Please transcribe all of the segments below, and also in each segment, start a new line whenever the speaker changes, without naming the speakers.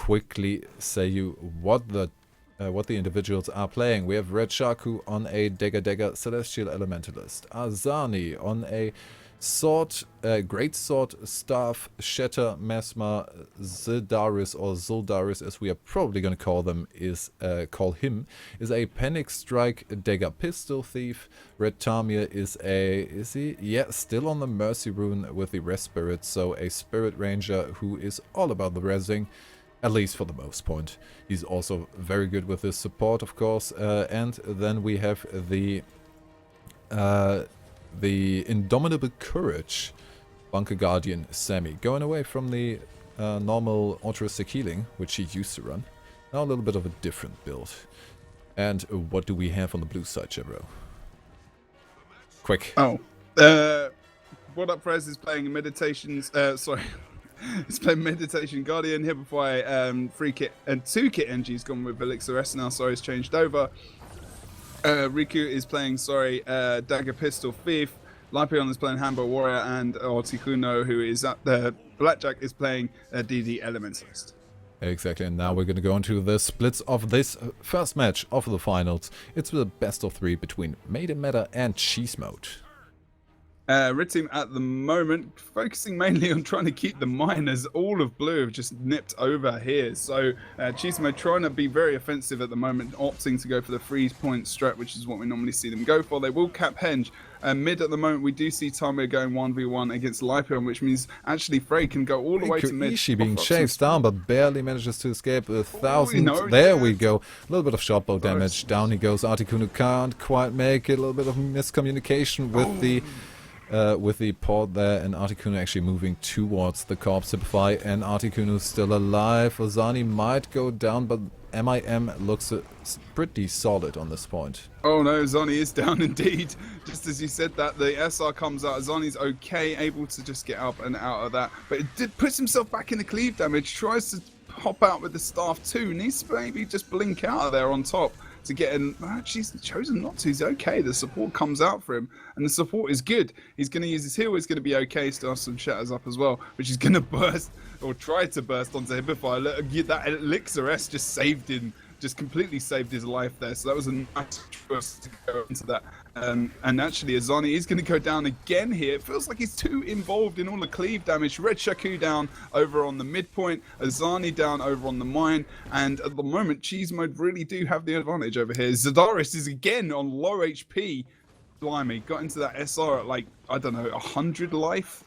quickly say you what the individuals are playing. We have Red Shaku on a Dagger Celestial Elementalist, Azani on a Sword, Great Sword, Staff, Shatter, Mesmer, Zildaris, or Zuldaris as we are probably going to call them, is a Panic Strike Dagger Pistol Thief. Red Tamir is he? Yeah, still on the Mercy Rune with the Rest Spirit, so a Spirit Ranger who is all about the rezzing, at least for the most point. He's also very good with his support, of course, and then we have the Indomitable Courage Bunker Guardian Sammy, going away from the normal altruistic healing, which he used to run. Now a little bit of a different build. And what do we have on the blue side, Jebro? Quick.
Oh. What Up Prez is playing Meditations, sorry. He's playing Meditation Guardian here before I 3 kit and 2 kit NG's gone with Elixir S now, sorry, it's changed over. Riku is playing, Dagger Pistol Thief. Lipion is playing Hambo Warrior, and Ortikuno, who is at the Blackjack, is playing DD Elementalist.
Exactly, and now we're going to go into the splits of this first match of the finals. It's the best of 3 between Maiden Meta and Cheese Mode.
Red team at the moment focusing mainly on trying to keep the miners. All of blue have just nipped over here, so Chismo trying to be very offensive at the moment, opting to go for the freeze point strat, which is what we normally see them go for. They will cap Henge. Mid at the moment, we do see Tamir going 1v1 against Lipion, which means actually Frey can go all the way to mid.
Ishi being chased down, but barely manages to escape. 1,000. There we go. A little bit of shotbow damage. Down he goes. Articuno can't quite make it. A little bit of miscommunication with the port there, and Articuno actually moving towards the corpse Simplify, and Articuno still alive. Ozani might go down, but MIM looks pretty solid on this point.
Oh no, Zani is down indeed. Just as you said that, the SR comes out. Zani's okay, able to just get up and out of that, but it puts himself back in the cleave damage, tries to hop out with the staff too, needs to maybe just blink out of there on top to get in. She's chosen not to. He's okay. The support comes out for him, and the support is good. He's going to use his heal. He's going to be okay. Still have some shatters up as well, which is going to burst or try to burst onto Hibify. Look, that Elixir S just saved him, just completely saved his life there. So that was a nice choice to go into that. And actually, Azani is going to go down again here. It feels like he's too involved in all the cleave damage. Red Shaku down over on the midpoint, Azani down over on the mine, and at the moment, Cheese Mode really do have the advantage over here. Zadaris is again on low HP. Blimey, got into that SR at like, I don't know, 100 life.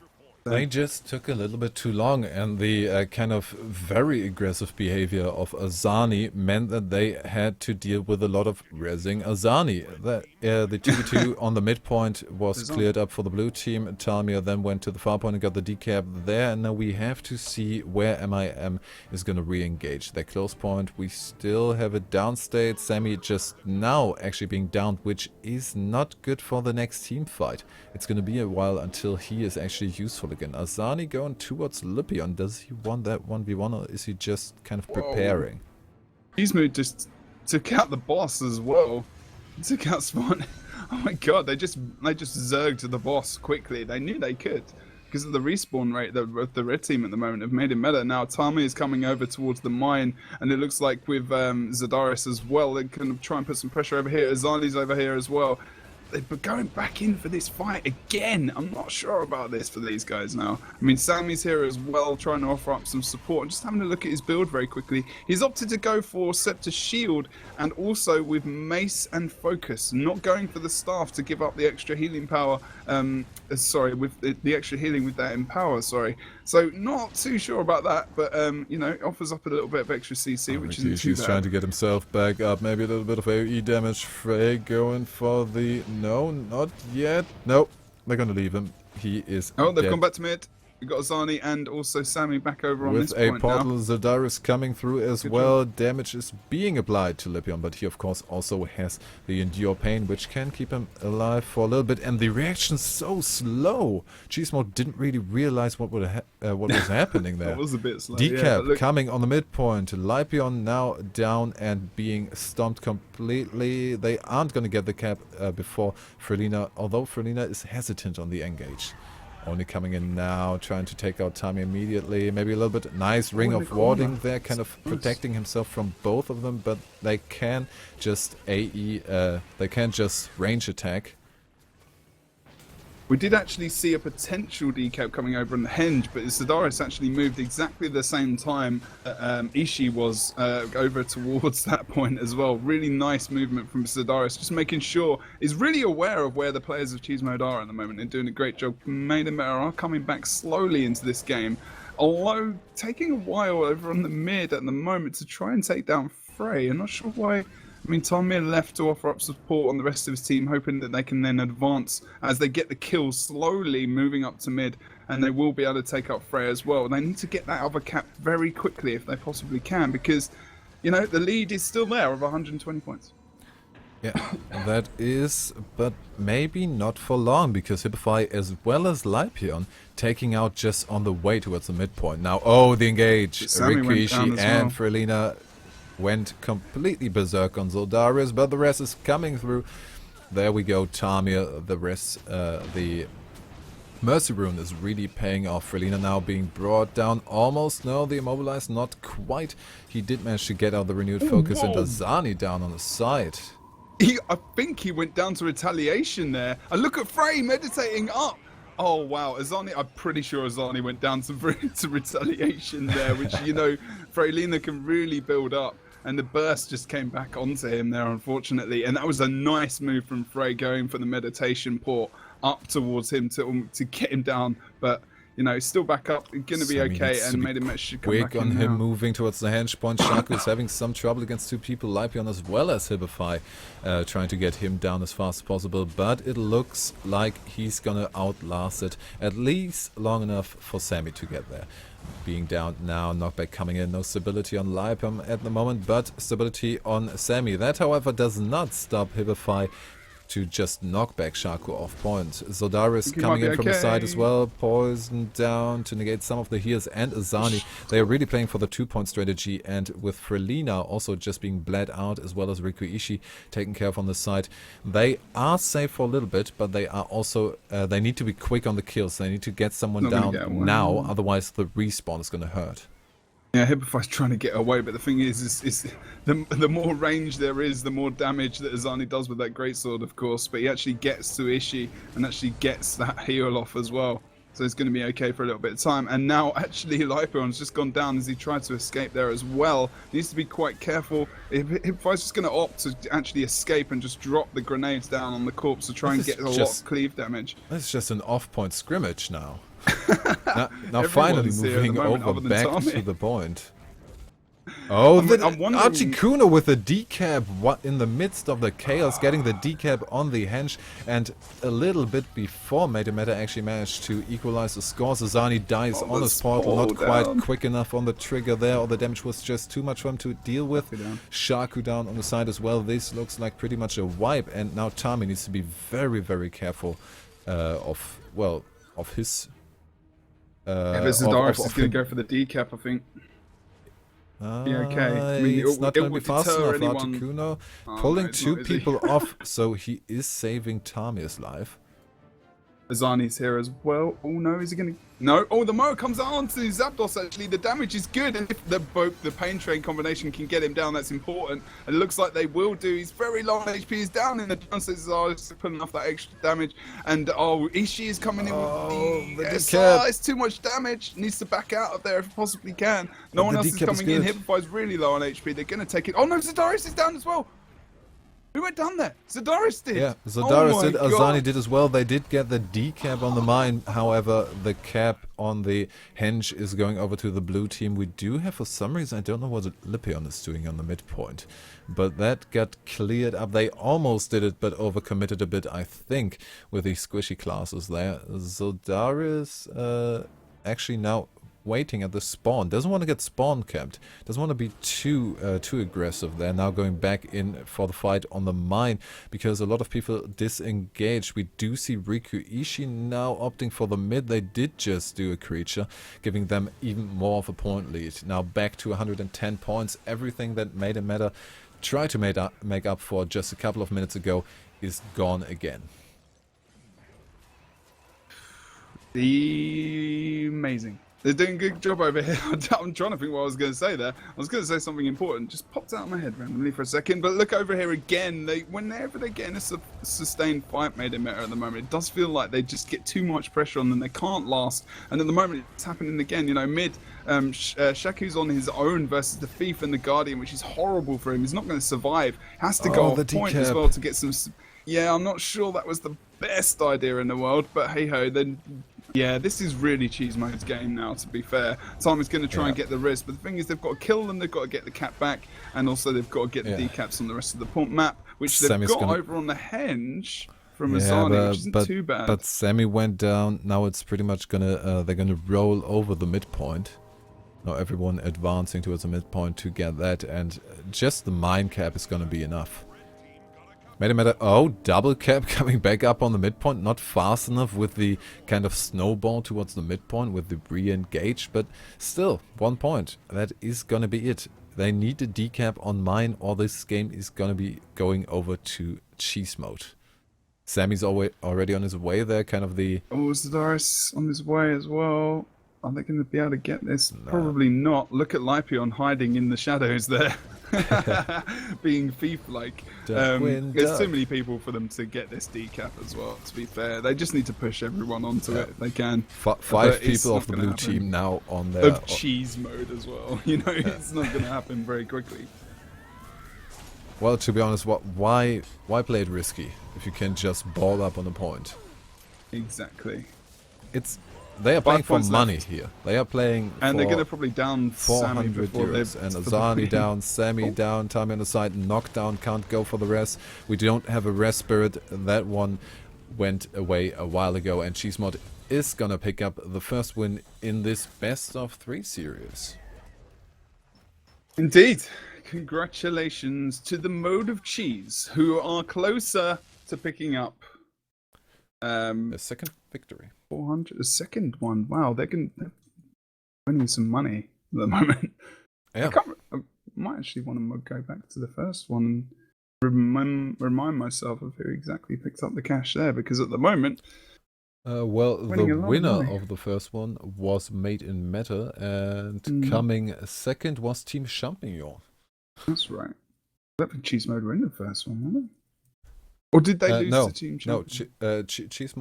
They just took a little bit too long, and the kind of very aggressive behavior of Azani meant that they had to deal with a lot of rezzing Azani. The 2v2 on the midpoint was cleared up for the blue team. Talmia then went to the far point and got the decap there, and now we have to see where MIM is going to re-engage. Their close point, we still have a downstate. Sammy just now actually being downed, which is not good for the next team fight. It's going to be a while until he is actually useful again. Azani going towards Lipion. Does he want that 1v1, or is he just kind of preparing?
Cheesemode just took out the boss as well. Took out Spawn. Oh my god, they just zerged the boss quickly. They knew they could because of the respawn rate that the red team at the moment have made it meta. Now Tami is coming over towards the mine, and it looks like with Zadaris as well, they're going to try and put some pressure over here. Azani's over here as well. They're going back in for this fight again. I'm not sure about this for these guys now. I mean, Sammy's here as well, trying to offer up some support. I'm just having a look at his build very quickly. He's opted to go for Scepter Shield, and also with Mace and Focus, not going for the staff to give up the extra healing power. With the extra healing with that Empower, So not too sure about that, but you know, offers up a little bit of extra CC, which isn't too bad.
He's trying to get himself back up, maybe a little bit of AoE damage. Frey going for the... No, not yet. Nope, they're going to leave him. He is
they've
dead.
gone back to mid. We've got Azani and also Sammy back over on this
With
point
a portal,
now.
Zadaris coming through as well. Damage is being applied to Lipion, but he of course also has the Endure Pain, which can keep him alive for a little bit. And the reaction's so slow. Cheesemode didn't really realize what was happening there.
That was a bit slow.
Decap coming on the midpoint. Lipion now down and being stomped completely. They aren't going to get the cap before Frelina, although Frelina is hesitant on the engage. Only coming in now, trying to take out Tami immediately. Maybe a little bit nice ring
in
of
the
warding
corner.
there, kind of protecting himself from both of them, but they can just they can just range attack.
We did actually see a potential decap coming over on the henge, but Zadaris actually moved exactly the same time that Ishii was over towards that point as well. Really nice movement from Zadaris, just making sure he's really aware of where the players of Cheese Mode are at the moment and doing a great job. Made and Meta are coming back slowly into this game, although taking a while over on the mid at the moment to try and take down Frey. I'm not sure why. I mean, Tamir left to offer up support on the rest of his team, hoping that they can then advance as they get the kills slowly moving up to mid, and they will be able to take up Frey as well. They need to get that other cap very quickly if they possibly can, because, you know, the lead is still there of 120 points.
Yeah, that is, but maybe not for long, because Hibify as well as Lypion taking out just on the way towards the midpoint. Now, oh, the engage. Rikishi and Frelina went completely berserk on Zoldaris, but the rest is coming through. There we go, Tamir. The rest, the Mercy Rune is really paying off. Frelina now being brought down almost. No, the Immobilized not quite. He did manage to get out the renewed focus, and Azani down on the side.
I think he went down to retaliation there. And look at Frey meditating up. Oh, wow. Azani, I'm pretty sure Azani went down to retaliation there, which, you know, Frelina can really build up. And the burst just came back onto him there, unfortunately. And that was a nice move from Frey, going for the meditation port up towards him to get him down. But, you know, still back up, going to be okay, and made him should come back
quick on
in
him
now.
moving towards the henge point. Shaku is having some trouble against two people, Lypion as well as Hibify, trying to get him down as fast as possible. But it looks like he's gonna outlast it, at least long enough for Sammy to get there. Being down now, knockback coming in, no stability on Lypion at the moment, but stability on Sammy. That, however, does not stop Hibify to just knock back Shaku off point. Zoldaris coming in from the side as well, poisoned down to negate some of the heals, and Azani. They are really playing for the 2-point strategy, and with Frelina also just being bled out, as well as Rikuishi taken care of on the side. They are safe for a little bit, but they are also, they need to be quick on the kills. They need to get someone down now, otherwise the respawn is going to hurt.
Yeah, Hibify's trying to get away, but the thing is the more range there is, the more damage that Azani does with that greatsword, of course. But he actually gets to Ishii and actually gets that heal off as well. So it's going to be okay for a little bit of time. And now actually Lypion's just gone down as he tried to escape there as well. He needs to be quite careful. Hibify's just going to opt to actually escape and just drop the grenades down on the corpse to try and get a lot of cleave damage.
It's just an off-point scrimmage now. now finally moving over back to the point. Oh, Archikuno with the decap in the midst of the chaos, getting the decap on the henge, and a little bit before Meta actually managed to equalize the scores. Azani dies on his portal, not quite quick enough on the trigger there, or the damage was just too much for him to deal with. Shaku down on the side as well. This looks like pretty much a wipe, and now Tami needs to be very, very careful of his...
Zadaris is going to go for the decap, I think. Okay. I mean,
it's not going to be fast enough.
Archikuno
pulling two people off, so he is saving Tami's life.
Azani's here as well. Oh no, is he going to... No. Oh, the Mo comes on to Zapdos, actually. The damage is good, and if the Pain Train combination can get him down, that's important. And it looks like they will do. He's very low on HP. He's down in the downstairs. Is putting off that extra damage. And, oh, Ishii is coming in with the SR. It's too much damage. Needs to back out of there if he possibly can. No one else is coming in. Hibify's really low on HP. They're going to take it. Oh, no, Zadaris is down as well. Who went down there? Zadaris did.
Yeah, Zadaris did. Azani did as well. They did get the decap on the mine. However, the cap on the henge is going over to the blue team. We do have, for some reason, I don't know what Lypion is doing on the midpoint, but that got cleared up. They almost did it, but overcommitted a bit, I think, with these squishy classes there. Zoldaris actually now waiting at the spawn. Doesn't want to get spawn camped. Doesn't want to be too aggressive there. Now going back in for the fight on the mine, because a lot of people disengaged. We do see Rikuishi now opting for the mid. They did just do a creature, giving them even more of a point lead. Now back to 110 points. Everything that made a matter, tried to make up for just a couple of minutes ago, is gone again.
Amazing. They're doing a good job over here. I'm trying to think what I was going to say there. I was going to say something important. Just popped out of my head randomly for a second. But look over here again. Whenever they get in a sustained fight made in meta at the moment, it does feel like they just get too much pressure on them. They can't last. And at the moment, it's happening again. You know, mid, Shaku's on his own versus the Thief and the Guardian, which is horrible for him. He's not going to survive. Has to go off point as well to get some... Yeah, I'm not sure that was the best idea in the world, but hey-ho, then... Yeah, this is really Cheese Mode's game now, to be fair. Time is going to try and get the res, but the thing is they've got to kill them, they've got to get the cap back, and also they've got to get the decaps on the rest of the pump map, which they've got over on the Henge from Azani, which isn't too bad.
But Sammy went down, now it's pretty much gonna, they're gonna roll over the midpoint. Now everyone advancing towards the midpoint to get that, and just the mine cap is gonna be enough. Matter. Oh, double cap coming back up on the midpoint. Not fast enough with the kind of snowball towards the midpoint with the re-engage. But still, 1 point. That is going to be it. They need a decap on mine or this game is going to be going over to cheese mode. Sammy's already on his way there. Kind of the...
Oh, Zadaris on his way as well. Are they going to be able to get this? No. Probably not. Look at Lipion hiding in the shadows there. Being thief-like. There's too many people for them to get this decap as well, to be fair. They just need to push everyone onto it if they can.
Five people of the blue team now on their...
Of cheese mode as well. You know, it's not going to happen very quickly.
Well, to be honest, why play it risky if you can just ball up on the point?
Exactly.
They are playing for money here. They are playing
and they're going to probably down
400 euros. And Azani down, Sammy down, Tommy on the side, knockdown, can't go for the res. We don't have a res spirit. That one went away a while ago. And Cheesemod is going to pick up the first win in this best of 3 series.
Indeed. Congratulations to the Mode of Cheese, who are closer to picking up
a second victory.
400, a second one. Wow, they're winning some money at the moment.
Yeah.
I might actually want to go back to the first one and remind myself of who exactly picked up the cash there, because at the moment...
well, the winner of the first one was Made in Meta, and coming second was Team Champignon.
That's right. I don't think Cheese Mode were in the first one, were they? Or did they lose to Team Champignon?
No, Cheese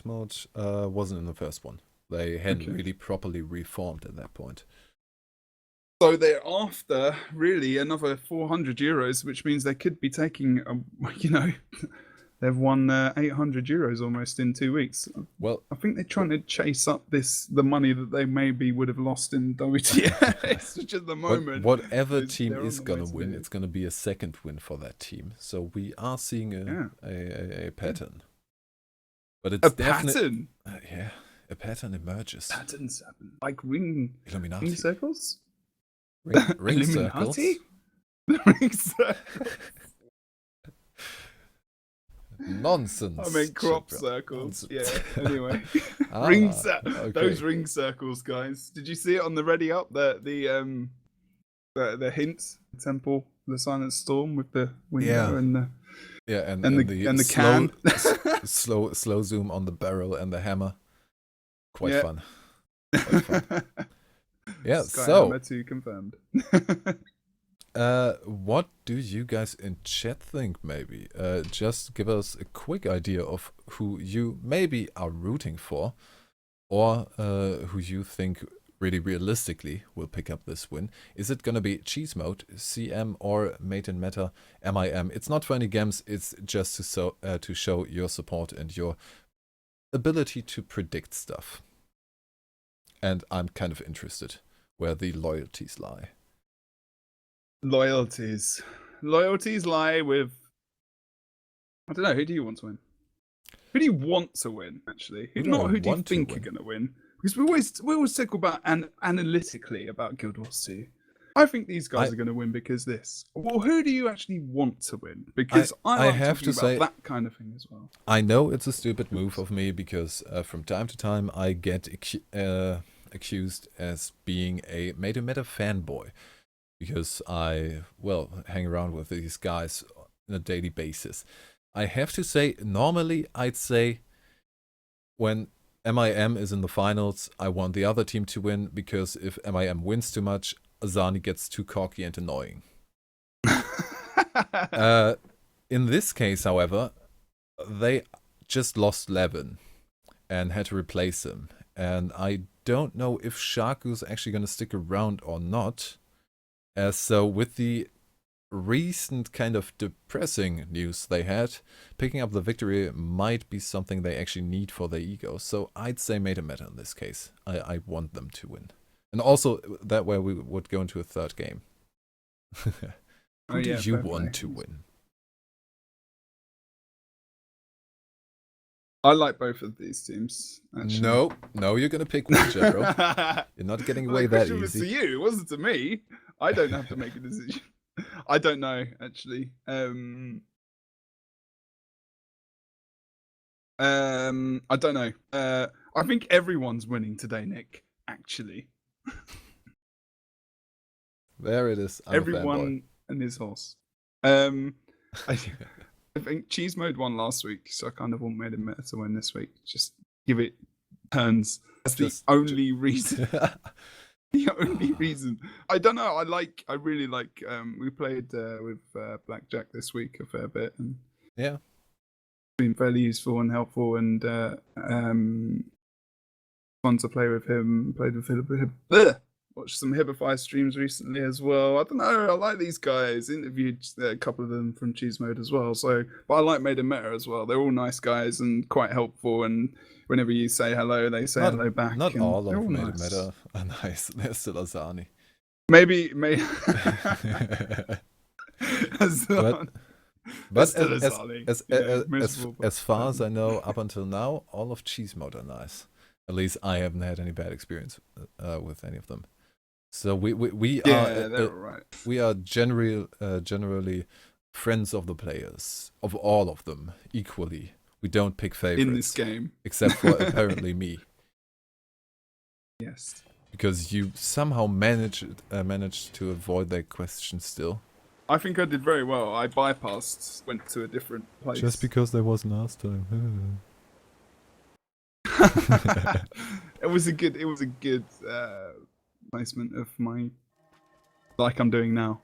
Mode wasn't in the first one. They hadn't really properly reformed at that point.
So they're after, really, another 400 euros, which means they could be taking, they've won 800 euros almost in 2 weeks.
Well,
I think they're trying to chase up the money that they maybe would have lost in WTS, which at the moment...
Whatever team is going to win, it's going to be a second win for that team. So we are seeing a pattern. But it's
pattern?
Yeah, a pattern emerges.
Patterns happen. Like ring circles?
Ring circles?
Ring circles.
Nonsense.
I mean crop circles.
Nonsense.
Yeah. Anyway,
okay.
Those ring circles, guys. Did you see it on the Ready Up? The hints, the temple, the silent storm with the window and the and the can.
slow zoom on the barrel and the hammer. Quite fun. Quite fun. Yeah.
Hammer 2 confirmed.
What do you guys in chat think, maybe? Just give us a quick idea of who you maybe are rooting for, or who you think really realistically will pick up this win. Is it gonna be Cheese Mode, CM, or Made in Meta, MIM? It's not for any games, it's just to show your support and your ability to predict stuff. And I'm kind of interested where the loyalties lie.
Loyalties lie with, I don't know, who do you want to win? Who do you want to win, actually? Who do you think are going to win? Because we always talk about analytically about Guild Wars 2. I think these guys are going to win because this. Well, who do you actually want to win? Because I have to say that kind of thing as well.
I know it's a stupid move of me because from time to time I get accused as being a Made in Meta fanboy. Because I, hang around with these guys on a daily basis. I have to say, normally I'd say when MIM is in the finals, I want the other team to win, because if MIM wins too much, Azani gets too cocky and annoying. In this case, however, they just lost Levin and had to replace him. And I don't know if Shaku's actually going to stick around or not. So with the recent kind of depressing news they had, picking up the victory might be something they actually need for their ego. So I'd say made a matter in this case. I want them to win. And also, that way we would go into a third game. Who do you want to win?
I like both of these teams. Actually.
No, you're gonna pick one, Jebro. You're not getting away that easy.
It was to you, it wasn't to me. I don't have to make a decision. I don't know, actually. I don't know. I think everyone's winning today, Nick. Actually.
There it is.
Everyone and his horse. I think Cheese Mode won last week, so I kind of want Made in Meta to win this week. Just give it turns. That's the only reason. The only reason. I don't know. I really like. We played with Blackjack this week a fair bit, and
yeah,
been fairly useful and helpful, and fun to play with him. Played with him. Watched some Hibify streams recently as well. I don't know. I like these guys. Interviewed a couple of them from Cheese Mode as well. So, but I like Made in Meta as well. They're all nice guys and quite helpful. And whenever you say hello, they say hello back.
Not all of Made in Meta are nice. They're still Azani.
Maybe.
But as far as I know, up until now, all of Cheese Mode are nice. At least I haven't had any bad experience with any of them. So we are generally friends of the players, of all of them, equally. We don't pick favorites
in this game,
except for apparently me.
Yes,
because you somehow managed to avoid that question still.
I think I did very well. I bypassed, went to a different place.
Just because there was last time.
It was a good placement of my, like I'm doing now.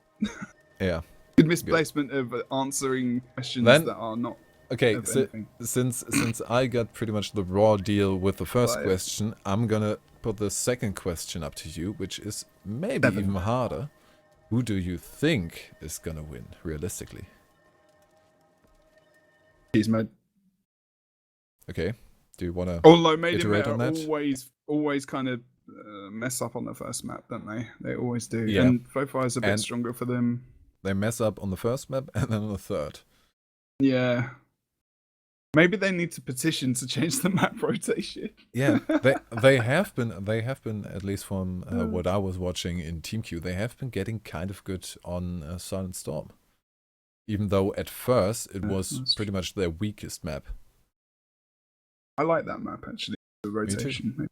Yeah.
Good misplacement of answering questions that are not.
Okay, so since I got pretty much the raw deal with the first question, I'm gonna put the second question up to you, which is maybe even harder. Who do you think is gonna win, realistically?
Cheese Mode.
Okay. Do you want to
Although Made in
Meta
Meta always kind of mess up on the first map, don't they? They always do.
Yeah.
And Fofire is a bit stronger for them.
They mess up on the first map and then on the third.
Yeah. Maybe they need to petition to change the map rotation.
Yeah, they have been at least from what I was watching in Team Q, they have been getting kind of good on Silent Storm. Even though at first it was pretty much their weakest map.
I like that map, actually, the rotation.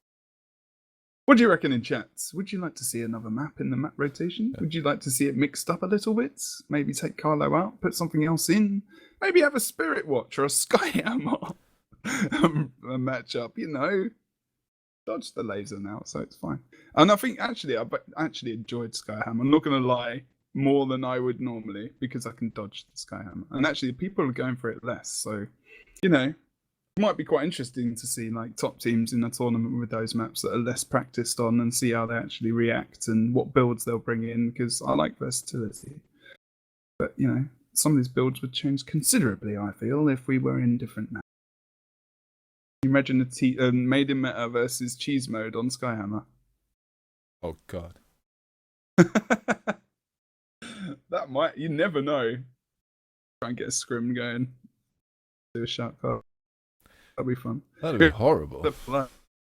What do you reckon in chats? Would you like to see another map in the map rotation? Yeah. Would you like to see it mixed up a little bit? Maybe take Carlo out, put something else in? Maybe have a Spirit Watch or a Skyhammer a matchup, you know? Dodge the laser now, so it's fine. And I think, actually, I actually enjoyed Skyhammer. I'm not going to lie, more than I would normally, because I can dodge the Skyhammer. And actually, people are going for it less, so, you know. It might be quite interesting to see like top teams in a tournament with those maps that are less practiced on and see how they actually react and what builds they'll bring in, because I like versatility. But, you know, some of these builds would change considerably, I feel, if we were in different maps. Imagine a Made in Meta versus Cheese Mode on Skyhammer.
Oh, God.
That might, you never know. Try and get a scrim going. Do a shark card. That'd be fun.
That'd be horrible.
Look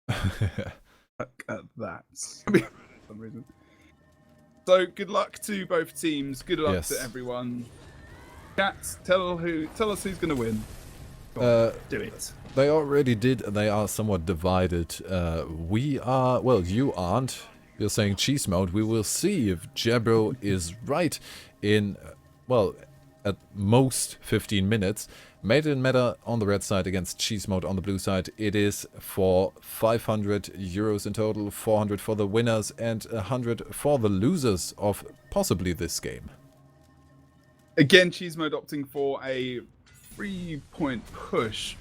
at that. For some reason. So good luck to both teams. Good luck to everyone. Chat, tell us who's gonna win. Do it.
They already did. They are somewhat divided. We are. Well, you aren't. You're saying Cheese Mode. We will see if Jebro is right in. Well, at most 15 minutes. Made it matter on the red side against Cheese Mode on the blue side. It is for 500 euros in total, 400 for the winners and 100 for the losers of possibly this game.
Again, Cheese Mode opting for a 3-point push.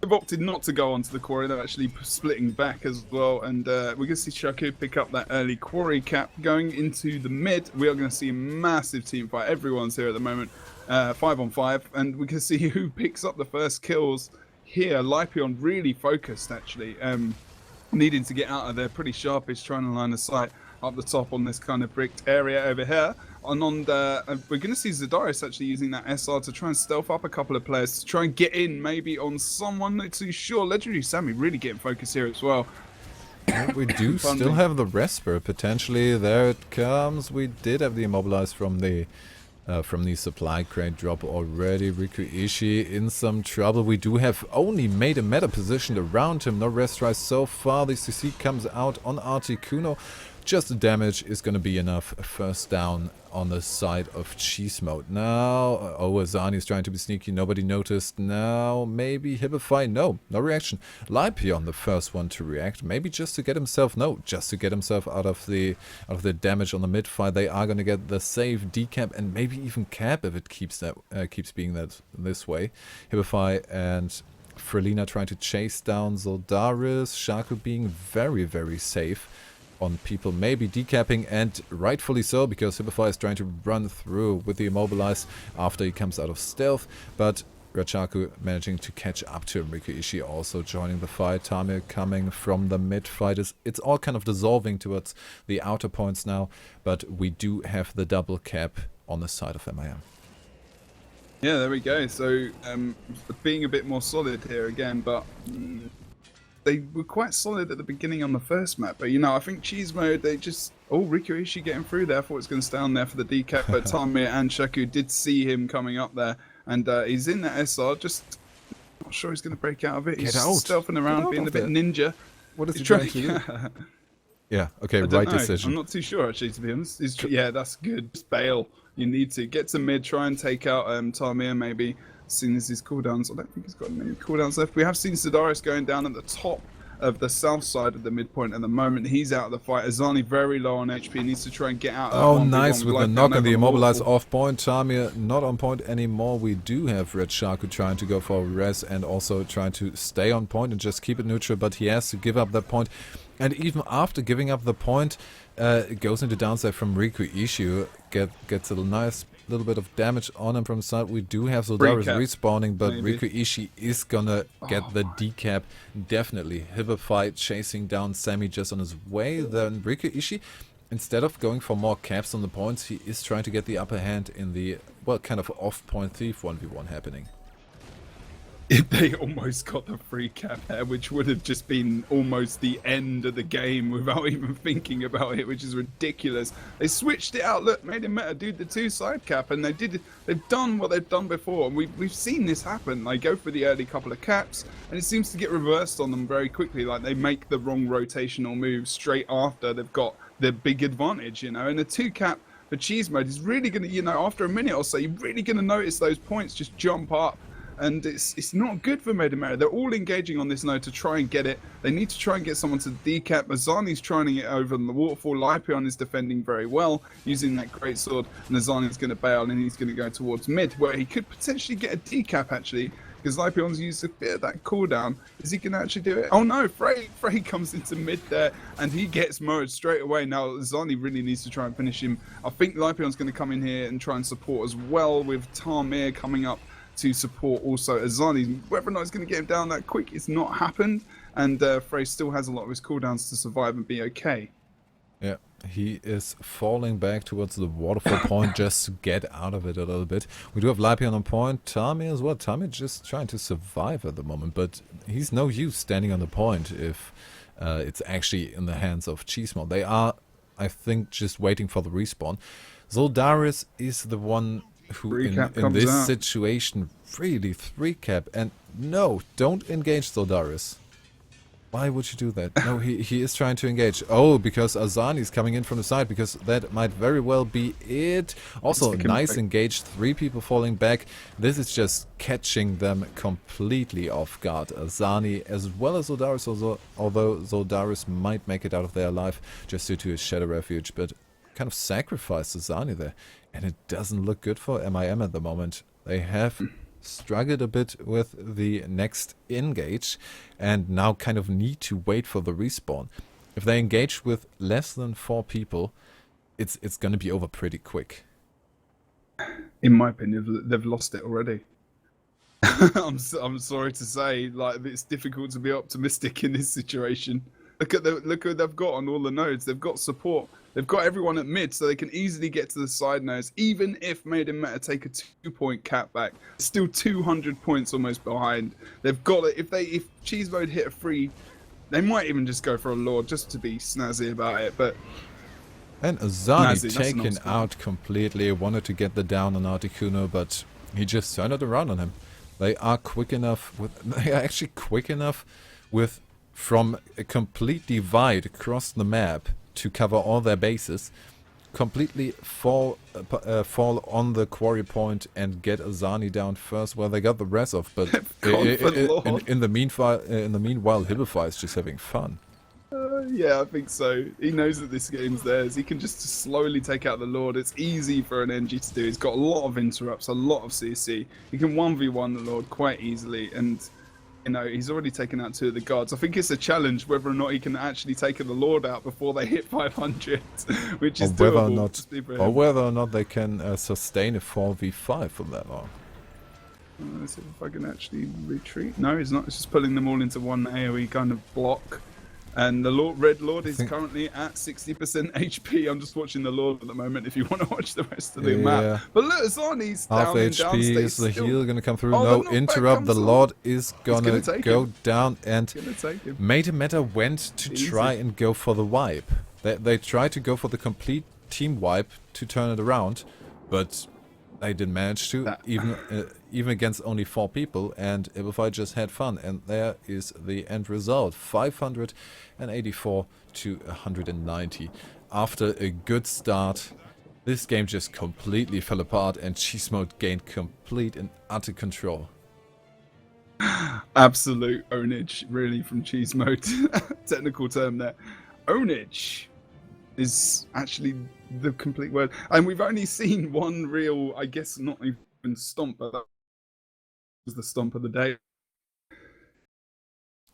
They've opted not to go onto the quarry. They're actually splitting back as well. And we're going to see Shaku pick up that early quarry cap. Going into the mid, we are going to see a massive team fight. Everyone's here at the moment, 5-on-5. And we can see who picks up the first kills here. Lipion really focused, actually. Needing to get out of there pretty sharpish, trying to line a sight up the top on this kind of bricked area over here. And on the, we're going to see Zadaris actually using that SR to try and stealth up a couple of players to try and get in maybe on someone. Not too sure. Legendary Sammy really getting focused here as well.
And we do still have the Resper potentially. There it comes. We did have the Immobilized from the supply crate drop already. Riku Ishii in some trouble. We do have only made a meta positioned around him. No rest tries so far. The CC comes out on Articuno. Just the damage is going to be enough. First down on the side of Cheese Mode. Now, Azani is trying to be sneaky. Nobody noticed. Now, maybe Hibify. No reaction. Lipion, the first one to react. Maybe just to get himself, just to get himself out of the damage on the mid fight. They are going to get the save, decap, and maybe even cap if it keeps being this way. Hibify and Frelina trying to chase down Zoldaris. Shaku being very, very safe on people, maybe decapping, and rightfully so, because Hibify is trying to run through with the Immobilize after he comes out of stealth, but Rachaku managing to catch up to him. Riku Ishii also joining the fight. Tamir coming from the mid fight. It's all kind of dissolving towards the outer points now, but we do have the double cap on the side of MIM.
Yeah, there we go. So being a bit more solid here again, but they were quite solid at the beginning on the first map. But, you know, I think Cheese Mode, they just... Oh, Riku Ishii getting through there. I thought it was going to stay on there for the decap. But Tamir and Shaku did see him coming up there. And he's in that SR. Just not sure he's going to break out of it. He's stealthing around, being a bit ninja.
What is he trying to do? Yeah, okay, right decision.
I'm not too sure, actually, to be honest. Yeah, that's good. Just bail. You need to get to mid, try and take out Tamir, maybe. As soon as his cooldowns, I don't think he's got many cooldowns left. We have seen Zadaris going down at the top of the south side of the midpoint at the moment. He's out of the fight. Azani very low on HP, needs to try and get out.
Oh, nice with the knock and the Immobilize off point. Tamir not on point anymore. We do have Red Shark trying to go for res and also trying to stay on point and just keep it neutral, but he has to give up that point. And even after giving up the point, it goes into downside from Riku Ishii. Gets a nice little bit of damage on him from the side. We do have Zoldaris respawning, but maybe Riku Ishii is gonna get the decap. Definitely. Hibify chasing down Sammy just on his way. Then Riku Ishii, instead of going for more caps on the points, he is trying to get the upper hand in the, well, kind of off-point thief 1v1 happening.
They almost got the free cap there, which would have just been almost the end of the game without even thinking about it, which is ridiculous. They switched it out, look, made it meta, dude, the 2 side cap, and they've done what they've done before, and we've seen this happen. They go for the early couple of caps, and it seems to get reversed on them very quickly, like they make the wrong rotational move straight after they've got their big advantage, you know, and the 2 cap for Cheese Mode is really going to, you know, after a minute or so, you're really going to notice those points just jump up. And it's not good for Made in Merit. They're all engaging on this node to try and get it. They need to try and get someone to decap. Azani's trying it over on the waterfall. Lipion is defending very well, using that great sword. And Azani's going to bail, and he's going to go towards mid, where he could potentially get a decap, actually, because Lipion's used a bit of that cooldown. Is he going to actually do it? Oh, no, Frey comes into mid there, and he gets mowed straight away. Now, Azani really needs to try and finish him. I think Lipion's going to come in here and try and support as well, with Tamir coming up to support also Azani. Whether or not it's going to get him down that quick, it's not happened, and Frey still has a lot of his cooldowns to survive and be okay.
Yeah, he is falling back towards the waterfall point just to get out of it a little bit. We do have Lipion on point, Tamir as well. Tamir just trying to survive at the moment, but he's no use standing on the point if it's actually in the hands of Cheese Mode. They are, I think, just waiting for the respawn. Zoldaris is the one who in this situation really 3 cap, and no, don't engage Zoldaris. Why would you do that? No, he is trying to engage. Oh, because Azani's coming in from the side, because that might very well be it. Also, nice engage, 3 people falling back. This is just catching them completely off guard. Azani as well as Zodaris, although Zodaris might make it out of there alive just due to his Shadow Refuge, but kind of sacrificed Azani there. And it doesn't look good for MIM at the moment. They have struggled a bit with the next engage and now kind of need to wait for the respawn. If they engage with less than 4 people, it's going to be over pretty quick.
In my opinion, they've lost it already. I'm sorry to say, like, it's difficult to be optimistic in this situation. Look who they've got on all the nodes. They've got support. They've got everyone at mid, so they can easily get to the side nodes. Even if Made in Meta take a 2-point cap back, still 200 points almost behind. They've got it. If Cheese Mode hit a free, they might even just go for a Lord just to be snazzy about it. But
and Azani taken out completely. Wanted to get the down on Articuno, but he just turned it around on him. They are quick enough they are actually quick enough with from a complete divide across the map to cover all their bases, completely fall on the quarry point and get Azani down first. Well, they got the rest of, but in the meanwhile, Hibify is just having fun.
Yeah, I think so. He knows that this game's theirs. He can just slowly take out the Lord. It's easy for an NG to do. He's got a lot of interrupts, a lot of CC. He can 1v1 the Lord quite easily, and you know, he's already taken out 2 of the guards. I think it's a challenge whether or not he can actually take the Lord out before they hit 500, which is doable.
Or whether or not they can sustain a 4v5 for that long.
Let's see if I can actually retreat. No, he's not. It's just pulling them all into one AoE kind of block. And the Red Lord is currently at 60% HP. I'm just watching the Lord at the moment if you want to watch the rest of the map. But look, Azani's down in
HP. Is the heal going to come through? No, interrupt. The Lord is going to go down. And Made in Meta went to try and go for the wipe. They tried to go for the complete team wipe to turn it around. But they didn't manage to, even against only 4 people, and Hibify just had fun, and there is the end result. 584 to 190. After a good start, this game just completely fell apart, and Cheese Mode gained complete and utter control.
Absolute ownage, really, from Cheese Mode. Technical term there. Ownage is actually the complete word. And we've only seen one real, I guess not even stomp, but that was the stomp of the day.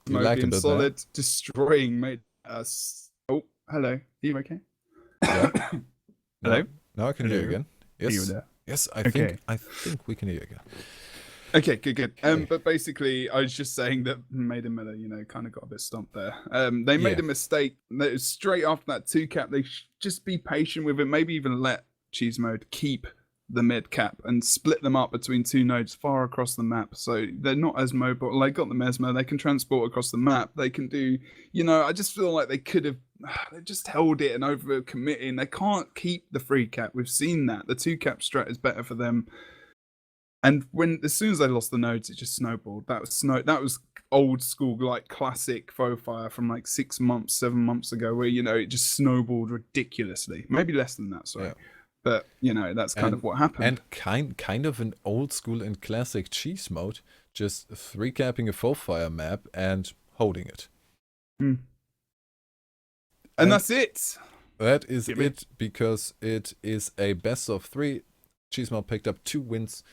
You lagged a bit
solid,
there.
destroying made us. Oh, hello. Are you okay?
Yeah.
Hello?
Now I can hear you again. Yes.
You there?
Yes, I think we can hear you again.
Okay, good. But basically, I was just saying that Made in Meta, you know, kind of got a bit stomped there. They made a mistake. Straight after that 2 cap, they should just be patient with it. Maybe even let Cheese Mode keep the mid cap and split them up between 2 nodes far across the map. So they're not as mobile. They got the Mesmer. They can transport across the map. They can do, you know, I just feel like they could have, they just held it and over committing. They can't keep the 3 cap. We've seen that. The 2 cap strat is better for them. And as soon as they lost the nodes, it just snowballed. That was old school, like classic faux fire from like 6 months, 7 months ago, where you know it just snowballed ridiculously. Maybe less than that, sorry. Yeah. But you know that's kind of what happened.
And kind of an old school and classic Cheese Mode, just 3-capping a faux fire map and holding it.
And that's it.
That is it, because it is a best of 3. Cheese Mode picked up 2 wins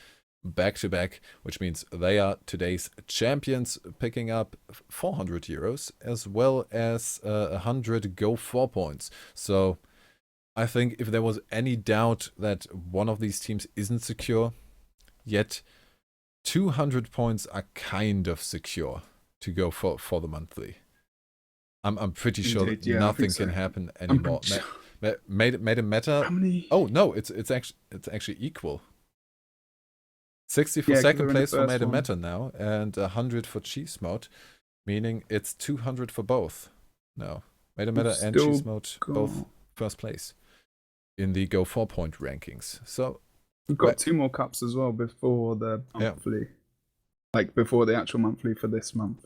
back-to-back, which means they are today's champions, picking up 400 euros as well as 100 Go4 points. So I think if there was any doubt that one of these teams isn't secure yet, 200 points are kind of secure to go for the monthly. I'm pretty sure that nothing can happen anymore. Made in Meta.
How many?
Oh no, it's actually equal. 60 for second place for Made in Meta now, and 100 for Cheese Mode, meaning it's 200 for both. No, Made in Meta and Cheese Mode both first place in the Go4 point rankings. So
we've got 2 more cups as well before the monthly, like before the actual monthly for this month.